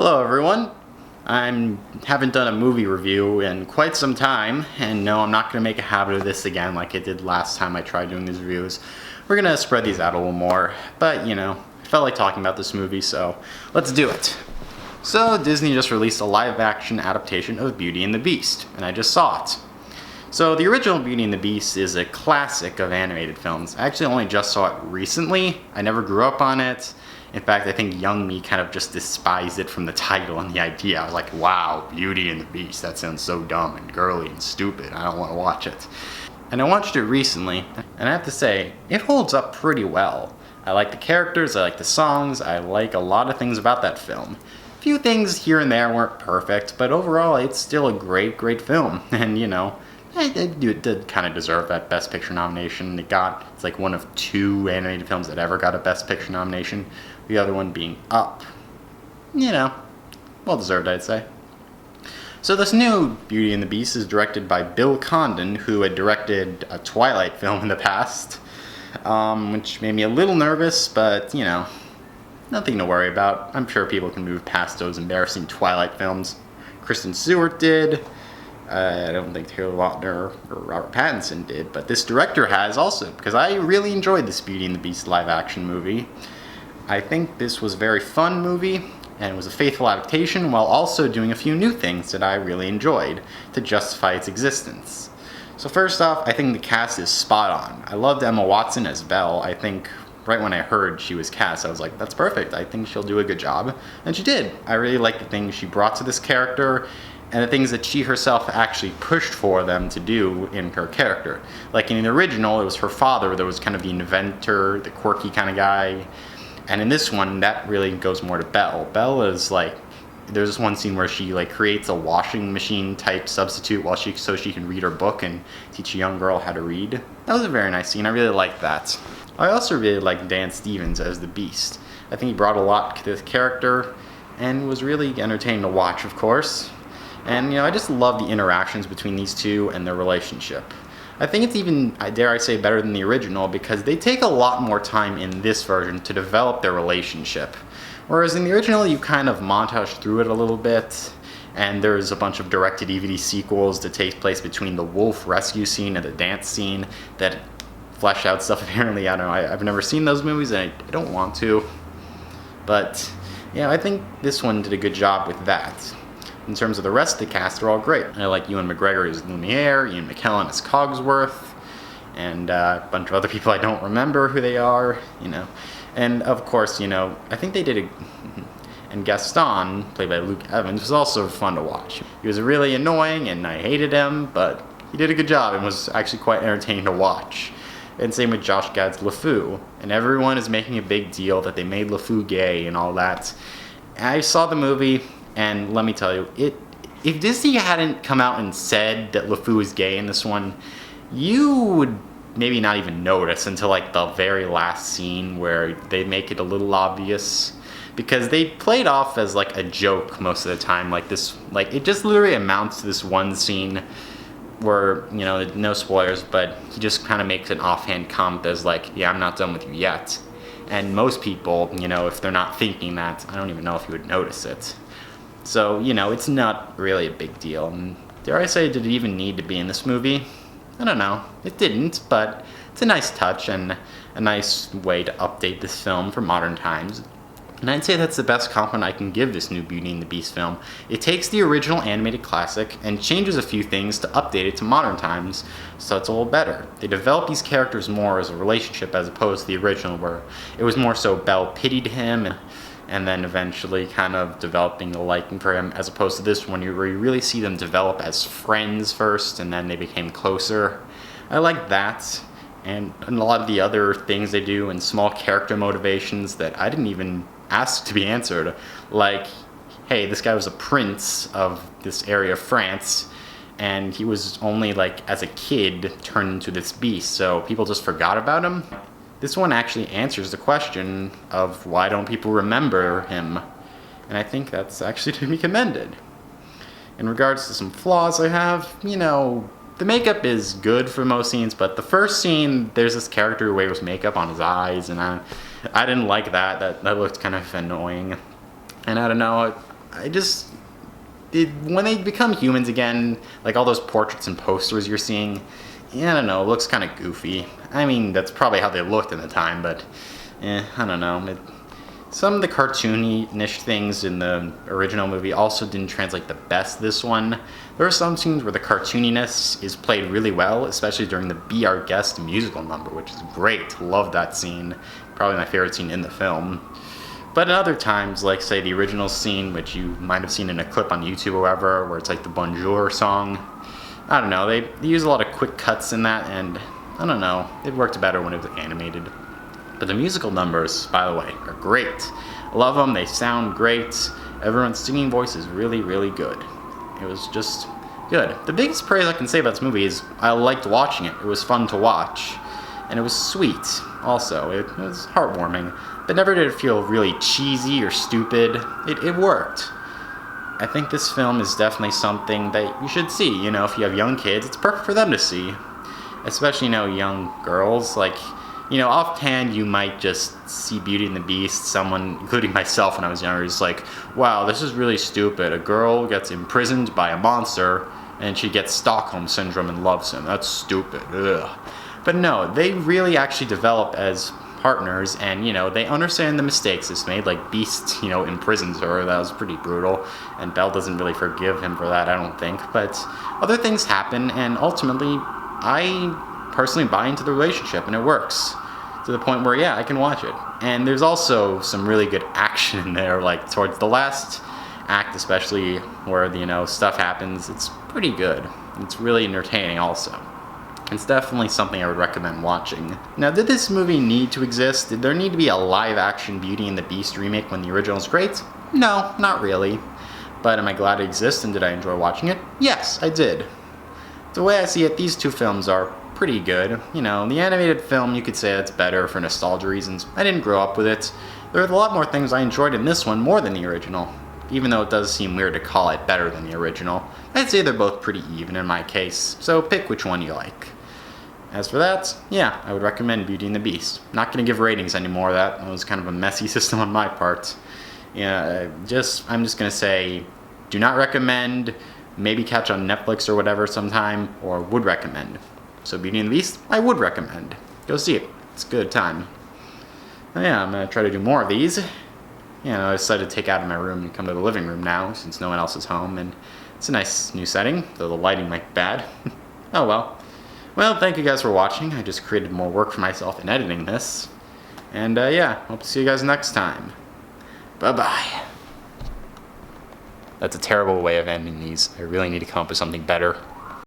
Hello everyone. I haven't done a movie review in quite some time, and no, I'm not going to make a habit of this again like I did last time I tried doing these reviews. We're going to spread these out a little more, but you know, I felt like talking about this movie, so let's do it. So Disney just released a live-action adaptation of Beauty and the Beast, and I just saw it. So the original Beauty and the Beast is a classic of animated films. I actually only just saw it recently. I never grew up on it. In fact, I think young me kind of just despised it from the title and the idea. I was like, wow, Beauty and the Beast, that sounds so dumb and girly and stupid. I don't want to watch it. And I watched it recently, and I have to say, it holds up pretty well. I like the characters, I like the songs, I like a lot of things about that film. A few things here and there weren't perfect, but overall it's still a great film. And you know, it did kind of deserve that Best Picture nomination. It's like one of 2 animated films that ever got a Best Picture nomination. The other one being Up. You know, well deserved, I'd say. So this new Beauty and the Beast is directed by Bill Condon, who had directed a Twilight film in the past, which made me a little nervous, but you know, nothing to worry about. I'm sure people can move past those embarrassing Twilight films. Kristen Stewart did. I don't think Taylor Lautner or Robert Pattinson did, but this director has also, because I really enjoyed this Beauty and the Beast live-action movie. I think this was a very fun movie, and it was a faithful adaptation while also doing a few new things that I really enjoyed to justify its existence. So first off, I think the cast is spot on. I loved Emma Watson as Belle. I think right when I heard she was cast, I was like, that's perfect. I think she'll do a good job. And she did. I really liked the things she brought to this character, and the things that she herself actually pushed for them to do in her character. Like in the original, it was her father that was kind of the inventor, the quirky kind of guy. And in this one, that really goes more to Belle. Belle is like, there's this one scene where she like creates a washing machine type substitute so she can read her book and teach a young girl how to read. That was a very nice scene. I really liked that. I also really liked Dan Stevens as the Beast. I think he brought a lot to the character and was really entertaining to watch, of course. And you know, I just love the interactions between these two and their relationship. I think it's even, dare I say, better than the original because they take a lot more time in this version to develop their relationship. Whereas in the original, you kind of montage through it a little bit, and there's a bunch of direct-to-DVD sequels that take place between the wolf rescue scene and the dance scene that flesh out stuff. Apparently, I don't know, I've never seen those movies and I don't want to. But yeah, I think this one did a good job with that. In terms of the rest of the cast, they're all great. I like Ewan McGregor as Lumiere, Ian McKellen as Cogsworth, and a bunch of other people I don't remember who they are, you know. And of course, you know, I think they did and Gaston, played by Luke Evans, was also fun to watch. He was really annoying and I hated him, but he did a good job and was actually quite entertaining to watch. And same with Josh Gad's LeFou. And everyone is making a big deal that they made LeFou gay and all that. I saw the movie, and let me tell you, if Disney hadn't come out and said that LeFou is gay in this one, you would maybe not even notice until like the very last scene where they make it a little obvious. Because they played off as like a joke most of the time, like this, like it just literally amounts to this one scene where, you know, no spoilers, but he just kind of makes an offhand comment as like, yeah, I'm not done with you yet. And most people, you know, if they're not thinking that, I don't even know if you would notice it. So, you know, it's not really a big deal. And dare I say, did it even need to be in this movie? I don't know. It didn't, but it's a nice touch and a nice way to update this film for modern times. And I'd say that's the best compliment I can give this new Beauty and the Beast film. It takes the original animated classic and changes a few things to update it to modern times, so it's a little better. They develop these characters more as a relationship as opposed to the original, where it was more so Belle pitied him and then eventually kind of developing a liking for him, as opposed to this one where you really see them develop as friends first and then they became closer. I like that, and a lot of the other things they do and small character motivations that I didn't even ask to be answered, like, hey, this guy was a prince of this area of France and he was only like as a kid turned into this beast, so people just forgot about him. This one actually answers the question of why don't people remember him, and I think that's actually to be commended. In regards to some flaws I have, you know, the makeup is good for most scenes, but the first scene, there's this character who wears makeup on his eyes, and I didn't like that. That looked kind of annoying. And I don't know, when they become humans again, like all those portraits and posters you're seeing, yeah, I don't know, it looks kind of goofy. I mean, that's probably how they looked in the time, but I don't know. Some of the cartoony-ish things in the original movie also didn't translate the best this one. There are some scenes where the cartooniness is played really well, especially during the Be Our Guest musical number, which is great. Love that scene. Probably my favorite scene in the film. But at other times, like say the original scene, which you might have seen in a clip on YouTube or wherever, where it's like the Bonjour song, I don't know, they use a lot of quick cuts in that, and I don't know, it worked better when it was animated. But the musical numbers, by the way, are great. I love them, they sound great. Everyone's singing voice is really, really good. It was just good. The biggest praise I can say about this movie is I liked watching it. It was fun to watch. And it was sweet, also. It was heartwarming. But never did it feel really cheesy or stupid. It worked. I think this film is definitely something that you should see. You know, if you have young kids, it's perfect for them to see. Especially, you know, young girls. Like, you know, offhand, you might just see Beauty and the Beast. Someone, including myself when I was younger, is like, wow, this is really stupid. A girl gets imprisoned by a monster, and she gets Stockholm Syndrome and loves him. That's stupid. Ugh. But no, they really actually develop as partners, and, you know, they understand the mistakes it's made. Like, Beast, you know, imprisons her. That was pretty brutal, and Belle doesn't really forgive him for that, I don't think. But other things happen, and ultimately, I personally buy into the relationship, and it works to the point where, yeah, I can watch it. And there's also some really good action in there, like towards the last act especially, where, you know, stuff happens. It's pretty good. It's really entertaining also. It's definitely something I would recommend watching. Now, did this movie need to exist? Did there need to be a live-action Beauty and the Beast remake when the original is great? No, not really. But am I glad it exists, and did I enjoy watching it? Yes, I did. The way I see it, these two films are pretty good. You know, the animated film, you could say it's better for nostalgia reasons. I didn't grow up with it. There are a lot more things I enjoyed in this one more than the original, even though it does seem weird to call it better than the original. I'd say they're both pretty even in my case, so pick which one you like. As for that, yeah, I would recommend Beauty and the Beast. Not going to give ratings anymore. That was kind of a messy system on my part. Yeah, I'm just going to say, do not recommend, maybe catch on Netflix or whatever sometime, or would recommend. So Beauty and the Beast, I would recommend. Go see it. It's a good time. Yeah, I'm going to try to do more of these. You know, I decided to take out of my room and come to the living room now, since no one else is home, and it's a nice new setting, though the lighting might be bad. Oh well. Well, thank you guys for watching. I just created more work for myself in editing this. And yeah, hope to see you guys next time. Bye-bye. That's a terrible way of ending these. I really need to come up with something better.